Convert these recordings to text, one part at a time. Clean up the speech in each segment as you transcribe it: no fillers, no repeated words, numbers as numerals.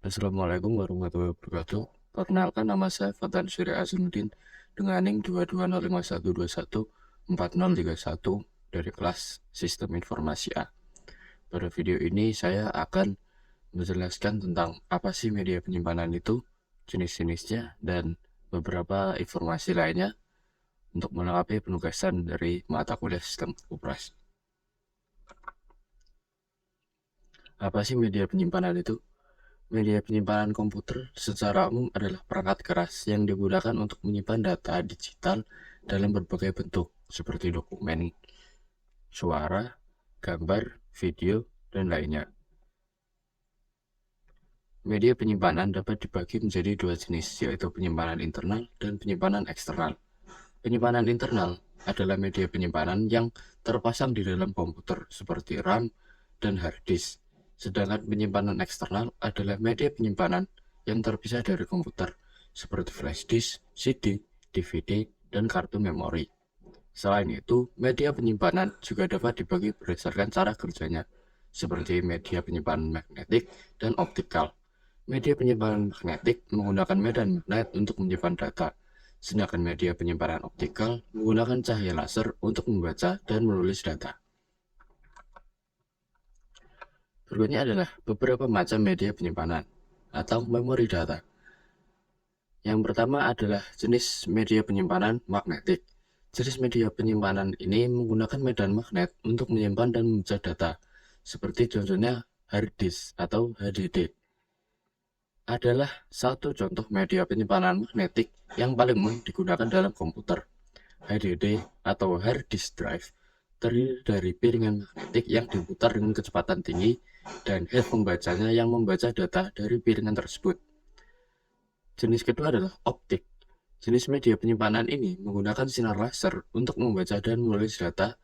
Assalamualaikum warahmatullahi wabarakatuh. Perkenalkan, nama saya Fatan Surya Azmuddin dengan NIM 22051214031 dari kelas Sistem Informasi A. Pada video ini saya akan menjelaskan tentang apa sih media penyimpanan itu, jenis-jenisnya, dan beberapa informasi lainnya untuk melengkapi penugasan dari mata kuliah Sistem Operasi. Apa sih media penyimpanan itu? Media penyimpanan komputer secara umum adalah perangkat keras yang digunakan untuk menyimpan data digital dalam berbagai bentuk, seperti dokumen, suara, gambar, video, dan lainnya. Media penyimpanan dapat dibagi menjadi dua jenis, yaitu penyimpanan internal dan penyimpanan eksternal. Penyimpanan internal adalah media penyimpanan yang terpasang di dalam komputer, seperti RAM dan hard disk. Sedangkan penyimpanan eksternal adalah media penyimpanan yang terpisah dari komputer, seperti flash disk, CD, DVD, dan kartu memori. Selain itu, media penyimpanan juga dapat dibagi berdasarkan cara kerjanya, seperti media penyimpanan magnetik dan optikal. Media penyimpanan magnetik menggunakan medan magnet untuk menyimpan data, sedangkan media penyimpanan optikal menggunakan cahaya laser untuk membaca dan menulis data. Berikutnya adalah beberapa macam media penyimpanan atau memori data. Yang pertama adalah jenis media penyimpanan magnetik. Jenis media penyimpanan ini menggunakan medan magnet untuk menyimpan dan membaca data, seperti contohnya hard disk atau HDD. Adalah satu contoh media penyimpanan magnetik yang paling umum digunakan dalam komputer. HDD atau hard disk drive terdiri dari piringan magnetik yang diputar dengan kecepatan tinggi dan head pembacanya yang membaca data dari piringan tersebut. Jenis kedua adalah optik. Jenis media penyimpanan ini menggunakan sinar laser untuk membaca dan menulis data.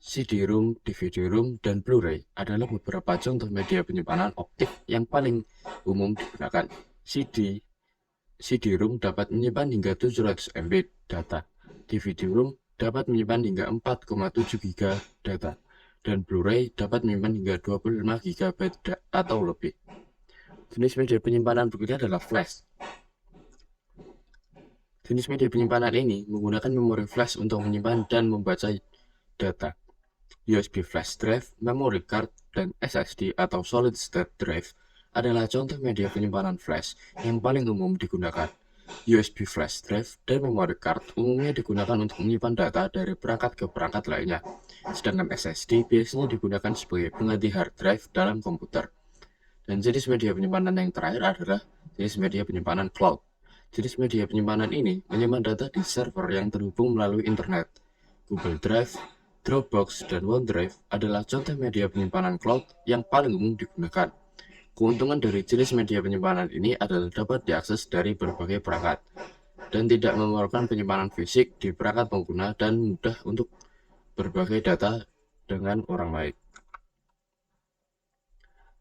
CD-ROM, DVD-ROM, dan Blu-ray adalah beberapa contoh media penyimpanan optik yang paling umum digunakan. CD-ROM dapat menyimpan hingga 700 MB data. DVD-ROM dapat menyimpan hingga 4,7 GB data. Dan Blu-ray dapat menyimpan hingga 25 GB atau lebih. Jenis media penyimpanan berikutnya adalah flash. Jenis media penyimpanan ini menggunakan memori flash untuk menyimpan dan membaca data. USB flash drive, memory card, dan SSD atau solid state drive adalah contoh media penyimpanan flash yang paling umum digunakan. USB flash drive dan memory card umumnya digunakan untuk menyimpan data dari perangkat ke perangkat lainnya, sedangkan SSD biasanya digunakan sebagai pengganti hard drive dalam komputer. Dan jenis media penyimpanan yang terakhir adalah jenis media penyimpanan cloud. Jenis media penyimpanan ini menyimpan data di server yang terhubung melalui internet. Google Drive, Dropbox, dan OneDrive adalah contoh media penyimpanan cloud yang paling umum digunakan. Keuntungan dari jenis media penyimpanan ini adalah dapat diakses dari berbagai perangkat dan tidak memerlukan penyimpanan fisik di perangkat pengguna dan mudah untuk berbagai data dengan orang lain.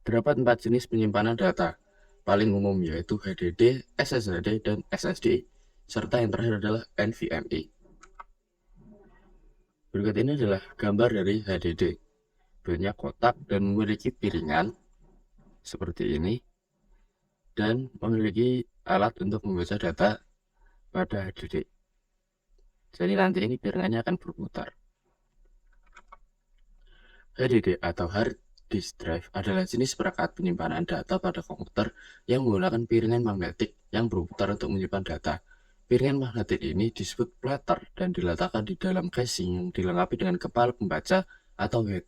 Terdapat 4 jenis penyimpanan data paling umum, yaitu HDD, SSD, dan SSD, serta yang terakhir adalah NVMe. Berikut ini adalah gambar dari HDD. Bentuknya kotak dan memiliki piringan seperti ini, dan memiliki alat untuk membaca data pada HDD. Jadi nanti ini piringannya akan berputar. HDD atau hard disk drive adalah jenis perangkat penyimpanan data pada komputer yang menggunakan piringan magnetik yang berputar untuk menyimpan data. Piringan magnetik ini disebut platter dan diletakkan di dalam casing yang dilengkapi dengan kepala pembaca atau head.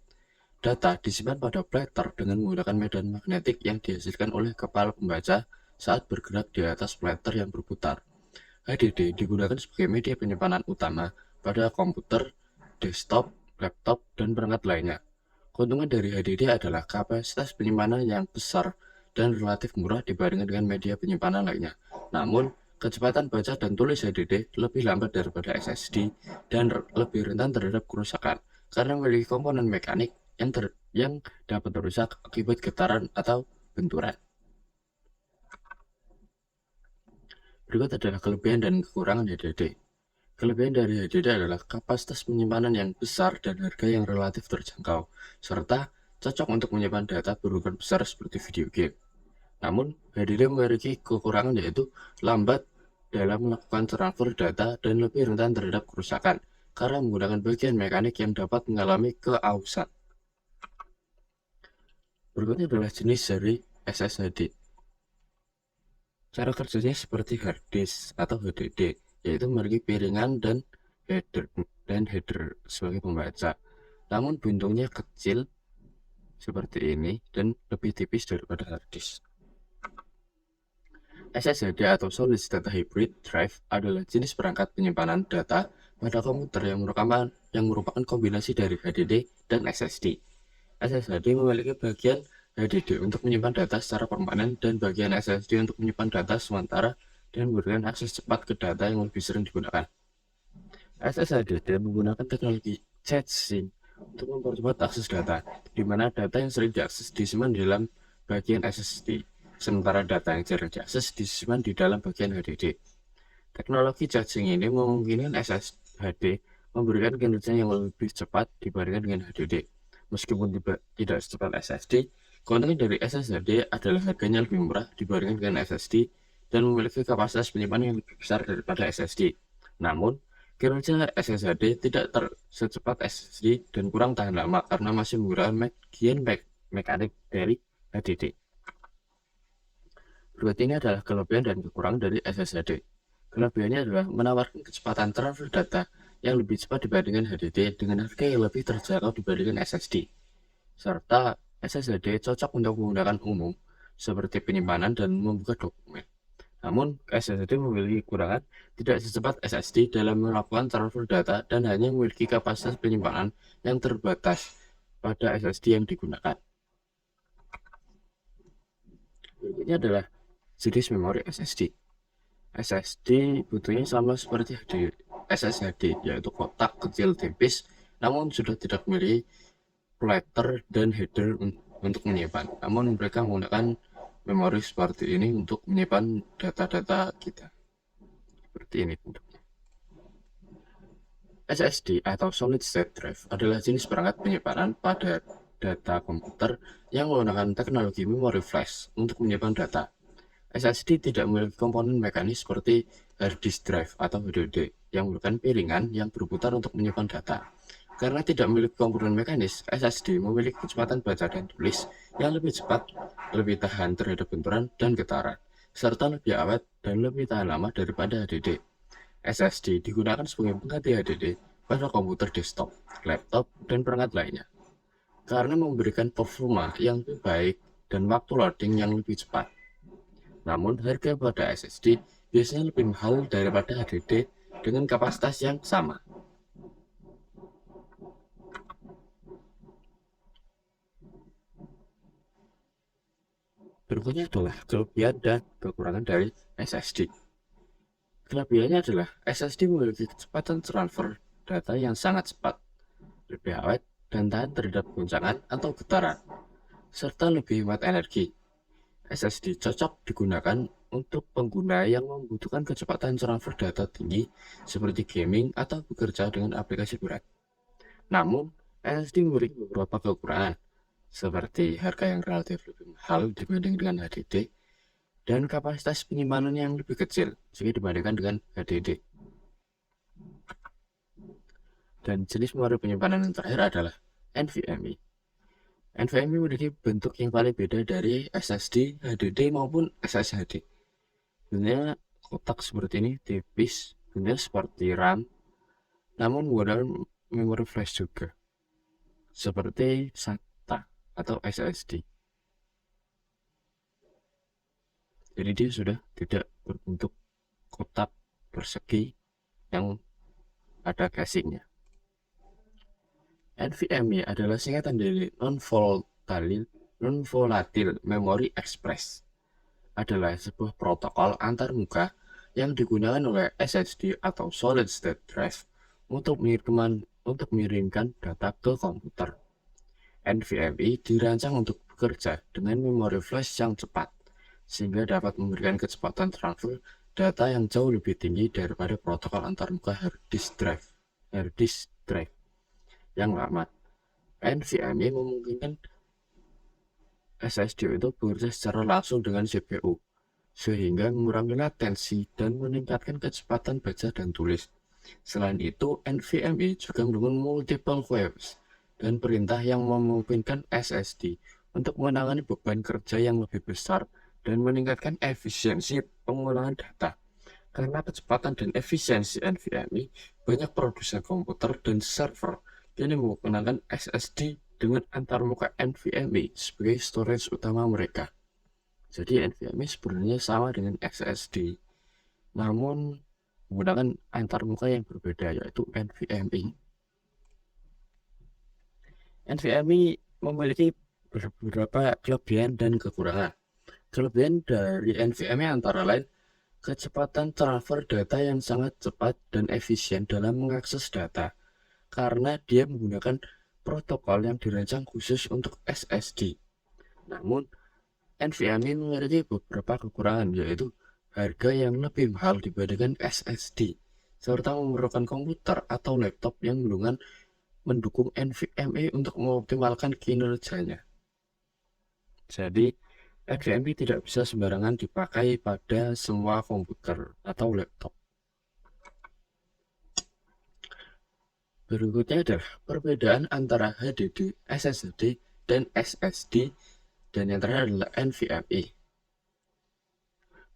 Data disimpan pada platter dengan menggunakan medan magnetik yang dihasilkan oleh kepala pembaca saat bergerak di atas platter yang berputar. HDD digunakan sebagai media penyimpanan utama pada komputer, desktop, laptop, dan perangkat lainnya. Keuntungan dari HDD adalah kapasitas penyimpanan yang besar dan relatif murah dibandingkan dengan media penyimpanan lainnya. Namun, kecepatan baca dan tulis HDD lebih lambat daripada SSD dan lebih rentan terhadap kerusakan karena memiliki komponen mekanik yang dapat rusak akibat getaran atau benturan. Berikut adalah kelebihan dan kekurangan HDD. Kelebihan dari HDD adalah kapasitas penyimpanan yang besar dan harga yang relatif terjangkau, serta cocok untuk menyimpan data berukuran besar seperti video game. Namun, HDD memiliki kekurangan yaitu lambat dalam melakukan transfer data dan lebih rentan terhadap kerusakan karena menggunakan bagian mekanik yang dapat mengalami keausan. Berikutnya adalah jenis dari SSHD. Cara kerjanya seperti hard disk atau HDD, yaitu memiliki piringan dan header sebagai pembaca. Namun bintungnya kecil seperti ini dan lebih tipis daripada hard disk. SSD atau Solid State Hybrid Drive adalah jenis perangkat penyimpanan data pada komputer yang merupakan kombinasi dari HDD dan SSD. SSD memiliki bagian HDD untuk menyimpan data secara permanen dan bagian SSD untuk menyimpan data sementara dan memberikan akses cepat ke data yang lebih sering digunakan. SSD menggunakan teknologi caching untuk mempercepat akses data, di mana data yang sering diakses disimpan di dalam bagian SSD, sementara data yang jarang diakses disimpan di dalam bagian HDD. Teknologi caching ini memungkinkan SSD memberikan kinerja yang lebih cepat dibandingkan dengan HDD. Meskipun tidak secepat SSD, keuntungan dari SSD adalah harganya lebih murah dibandingkan dengan SSD dan memiliki kapasitas penyimpanan yang lebih besar daripada SSD. Namun, kinerja SSD tidak secepat SSD dan kurang tahan lama karena masih menggunakan bagian mekanik dari HDD. Berikut ini adalah kelebihan dan kekurangan dari SSD. Kelebihannya adalah menawarkan kecepatan transfer data yang lebih cepat dibandingkan HDD dengan harga yang lebih terjangkau dibandingkan SSD. Serta SSD cocok untuk menggunakan umum, seperti penyimpanan dan membuka dokumen. Namun, SSD memiliki kekurangan tidak secepat SSD dalam melakukan transfer data dan hanya memiliki kapasitas penyimpanan yang terbatas pada SSD yang digunakan. Berikutnya adalah jenis memori SSD. SSD butuhnya sama seperti SSD, yaitu kotak kecil tipis, namun sudah tidak memiliki platter dan header untuk menyimpan. Namun mereka menggunakan memori seperti ini untuk menyimpan data-data kita. Seperti ini bentuknya. SSD atau Solid State Drive adalah jenis perangkat penyimpanan pada data komputer yang menggunakan teknologi memori flash untuk menyimpan data. SSD tidak memiliki komponen mekanis seperti hard disk drive atau HDD yang merupakan piringan yang berputar untuk menyimpan data. Karena tidak memiliki komponen mekanis, SSD memiliki kecepatan baca dan tulis yang lebih cepat, lebih tahan terhadap benturan dan getaran, serta lebih awet dan lebih tahan lama daripada HDD. SSD digunakan sebagai pengganti HDD pada komputer desktop, laptop, dan perangkat lainnya, karena memberikan performa yang lebih baik dan waktu loading yang lebih cepat. Namun, harga pada SSD biasanya lebih mahal daripada HDD dengan kapasitas yang sama. Berikutnya adalah kelebihan dan kekurangan dari SSD. Kelebihannya adalah SSD memiliki kecepatan transfer data yang sangat cepat, lebih awet, dan tahan terhadap goncangan atau getaran, serta lebih hemat energi. SSD cocok digunakan untuk pengguna yang membutuhkan kecepatan transfer data tinggi seperti gaming atau bekerja dengan aplikasi berat. Namun, SSD memiliki beberapa kekurangan, seperti harga yang relatif lebih mahal dibanding dengan HDD dan kapasitas penyimpanan yang lebih kecil jika dibandingkan dengan HDD. Dan jenis memori penyimpanan yang terakhir adalah NVMe. NVMe memiliki bentuk yang paling beda dari SSD, HDD maupun SSHD. Bentuknya kotak seperti ini, tipis, bentuknya seperti RAM, namun menggunakan memori flash juga, seperti SATA atau SSD. Jadi dia sudah tidak berbentuk kotak persegi yang ada casingnya. NVMe adalah singkatan dari Non-Volatile Memory Express. Adalah sebuah protokol antarmuka yang digunakan oleh SSD atau Solid State Drive untuk mengirimkan data ke komputer. NVMe dirancang untuk bekerja dengan memori flash yang cepat, sehingga dapat memberikan kecepatan transfer data yang jauh lebih tinggi daripada protokol antarmuka hard disk drive yang lama. NVMe memungkinkan SSD itu bekerja secara langsung dengan CPU, sehingga mengurangi latensi dan meningkatkan kecepatan baca dan tulis. Selain itu, NVMe juga mendukung multiple waves dan perintah yang memungkinkan SSD untuk menangani beban kerja yang lebih besar dan meningkatkan efisiensi pengulangan data. Karena kecepatan dan efisiensi NVMe, banyak produsen komputer dan server kini menggunakan SSD dengan antarmuka NVMe sebagai storage utama mereka. Jadi NVMe sebenarnya sama dengan SSD, namun menggunakan antarmuka yang berbeda, yaitu NVMe. NVMe memiliki beberapa kelebihan dan kekurangan. Kelebihan dari NVMe antara lain kecepatan transfer data yang sangat cepat dan efisien dalam mengakses data, karena dia menggunakan protokol yang dirancang khusus untuk SSD. Namun, NVMe memiliki beberapa kekurangan, yaitu harga yang lebih mahal dibandingkan SSD, serta memerlukan komputer atau laptop yang mendukung NVMe untuk mengoptimalkan kinerjanya. Jadi, NVMe tidak bisa sembarangan dipakai pada semua komputer atau laptop. Berikutnya adalah perbedaan antara HDD, SSD, dan SSD, dan yang terakhir adalah NVMe.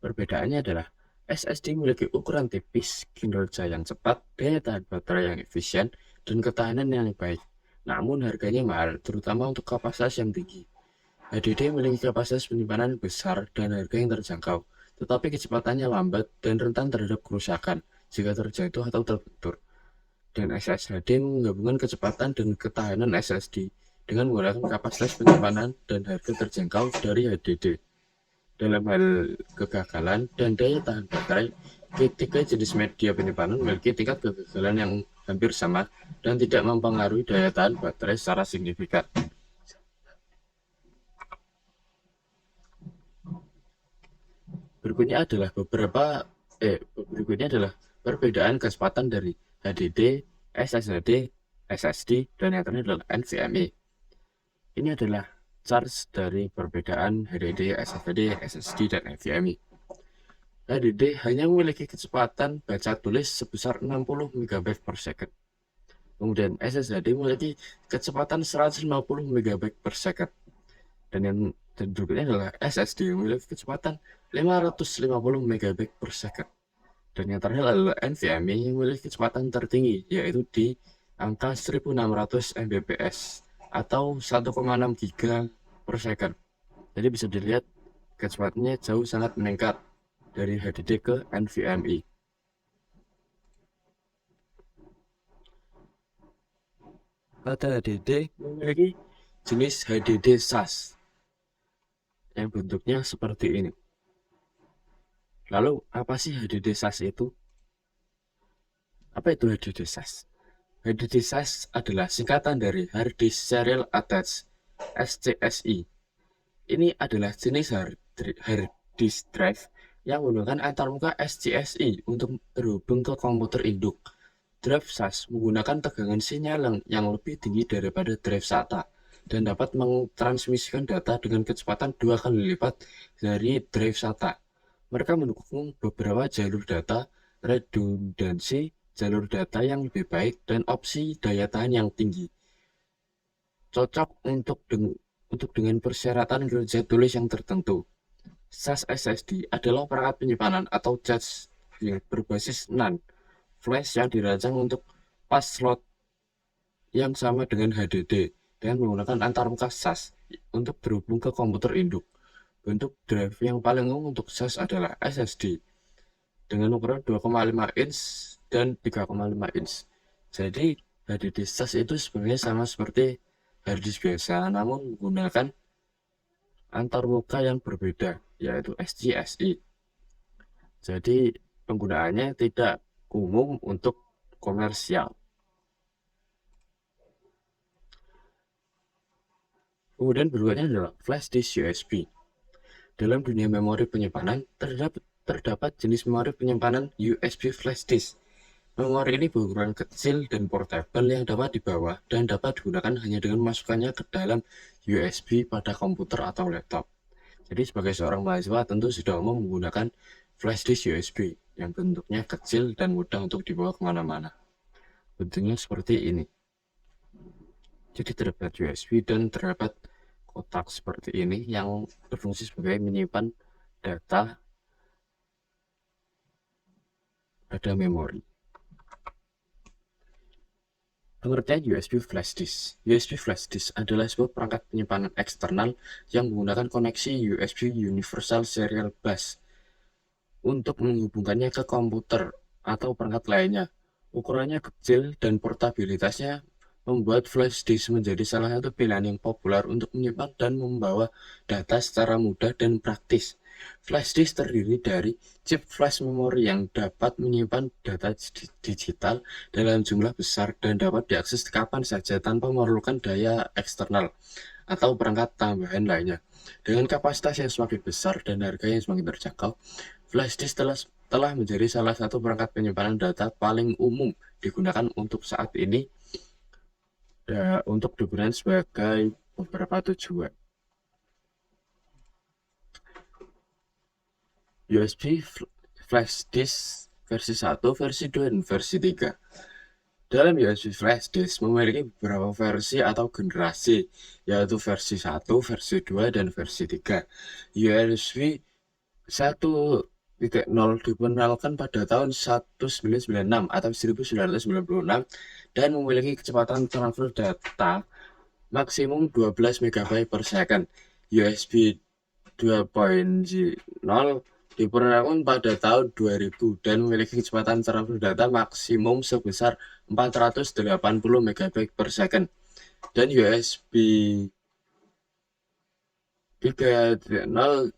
Perbedaannya adalah SSD memiliki ukuran tipis, kinerja yang cepat, daya tahan baterai yang efisien, dan ketahanan yang baik. Namun harganya mahal, terutama untuk kapasitas yang tinggi. HDD memiliki kapasitas penyimpanan besar dan harga yang terjangkau, tetapi kecepatannya lambat dan rentan terhadap kerusakan jika terjatuh atau terbentur. Dan SSD menggabungkan kecepatan dan ketahanan SSD dengan menggunakan kapasitas penyimpanan dan harga terjangkau dari HDD. Dalam hal kegagalan dan daya tahan baterai, ketiga jenis media penyimpanan memiliki tingkat kegagalan yang hampir sama dan tidak mempengaruhi daya tahan baterai secara signifikan. Berikutnya adalah perbedaan kecepatan dari HDD, SSD, dan yang terakhir adalah NVMe. Ini adalah chart dari perbedaan HDD, SSD, dan NVMe. HDD hanya memiliki kecepatan baca tulis sebesar 60 MB per second. Kemudian SSD memiliki kecepatan 150 MB per second. Dan berikutnya adalah SSD memiliki kecepatan 550 MB per second. Dan yang terakhir adalah NVMe yang memiliki kecepatan tertinggi, yaitu di angka 1600 Mbps atau 1,6 GB per second. Jadi bisa dilihat kecepatannya jauh sangat meningkat dari HDD ke NVMe. Pada HDD memiliki jenis HDD SAS yang bentuknya seperti ini. Lalu apa sih HDD SAS itu? Apa itu HDD SAS? HDD SAS adalah singkatan dari Hard Disk Serial Attached (SCSI). Ini adalah jenis hard disk drive yang menggunakan antarmuka SCSI untuk terhubung ke komputer induk. Drive SAS menggunakan tegangan sinyal yang lebih tinggi daripada drive SATA dan dapat mentransmisikan data dengan kecepatan 2 kali lipat dari drive SATA. Mereka mendukung beberapa jalur data, redundansi, jalur data yang lebih baik, dan opsi daya tahan yang tinggi. Cocok untuk dengan persyaratan kerja tulis yang tertentu. SAS SSD adalah perangkat penyimpanan atau cache yang berbasis NAND flash yang dirancang untuk pas slot yang sama dengan HDD dan menggunakan antarmuka SAS untuk berhubung ke komputer induk. Bentuk drive yang paling umum untuk SAS adalah SSD dengan ukuran 2,5 inch dan 3,5 inch. Jadi HDD SAS itu sebenarnya sama seperti harddisk biasa, namun menggunakan antarmuka yang berbeda, yaitu SCSI. Jadi penggunaannya tidak umum untuk komersial. Kemudian berikutnya adalah flash disk USB. Dalam dunia memori penyimpanan terdapat jenis memori penyimpanan USB flash disk. Memori ini berukuran kecil dan portable yang dapat dibawa dan dapat digunakan hanya dengan memasukkannya ke dalam USB pada komputer atau laptop. Jadi sebagai seorang mahasiswa tentu sudah umum menggunakan flash disk USB yang bentuknya kecil dan mudah untuk dibawa kemana-mana. Bentuknya seperti ini. Jadi terdapat USB dan terdapat kotak seperti ini yang berfungsi sebagai menyimpan data pada memori. Pengertian USB flash disk. USB flash disk adalah sebuah perangkat penyimpanan eksternal yang menggunakan koneksi USB Universal Serial Bus untuk menghubungkannya ke komputer atau perangkat lainnya. Ukurannya kecil dan portabilitasnya membuat flash disk menjadi salah satu pilihan yang populer untuk menyimpan dan membawa data secara mudah dan praktis. Flash disk terdiri dari chip flash memori yang dapat menyimpan data digital dalam jumlah besar dan dapat diakses kapan saja tanpa memerlukan daya eksternal atau perangkat tambahan lainnya. Dengan kapasitas yang semakin besar dan harga yang semakin terjangkau, flash disk telah menjadi salah satu perangkat penyimpanan data paling umum digunakan untuk saat ini untuk digunakan sebagai beberapa tujuan. USB flash disk versi 1, versi 2, dan versi 3. Dalam USB flash disk memiliki beberapa versi atau generasi, yaitu versi 1, versi 2, dan versi 3. USB 1.0 diperkenalkan pada tahun 1996 atau 1996 dan memiliki kecepatan transfer data maksimum 12 MB per second. USB 2.0 diperkenalkan pada tahun 2000 dan memiliki kecepatan transfer data maksimum sebesar 480 MB per second. Dan USB 3.0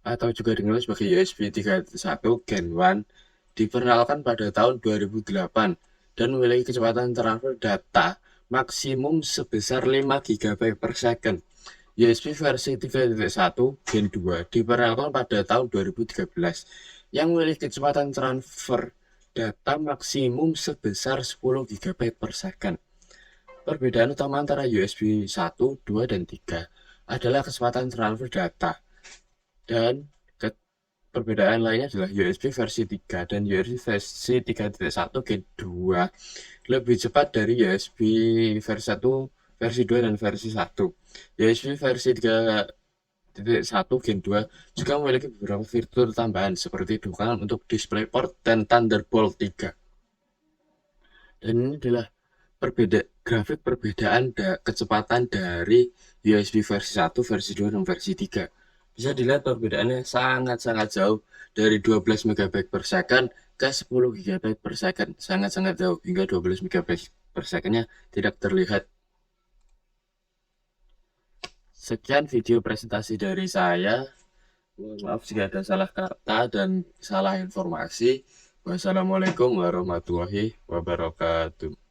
atau juga dikenal sebagai USB 3.1 Gen 1 diperkenalkan pada tahun 2008 dan memiliki kecepatan transfer data maksimum sebesar 5 GB per second. USB versi 3.1 Gen 2 diperkenalkan pada tahun 2013 yang memiliki kecepatan transfer data maksimum sebesar 10 GB per second. Perbedaan utama antara USB 1, 2, dan 3 adalah kecepatan transfer data. Dan perbedaan lainnya adalah USB versi 3 dan USB versi 3.1 Gen 2 lebih cepat dari USB versi 1, versi 2, dan versi 1. USB versi 3.1 Gen 2 juga memiliki beberapa fitur tambahan seperti dukungan untuk DisplayPort dan Thunderbolt 3. Dan ini adalah grafik perbedaan kecepatan dari USB versi 1, versi 2, dan versi 3. Bisa dilihat perbedaannya sangat-sangat jauh dari 12 MB per second ke 10 GB per second. Sangat-sangat jauh, hingga 12 MB per secondnya tidak terlihat. Sekian video presentasi dari saya. Maaf jika ada salah kata dan salah informasi. Wassalamualaikum warahmatullahi wabarakatuh.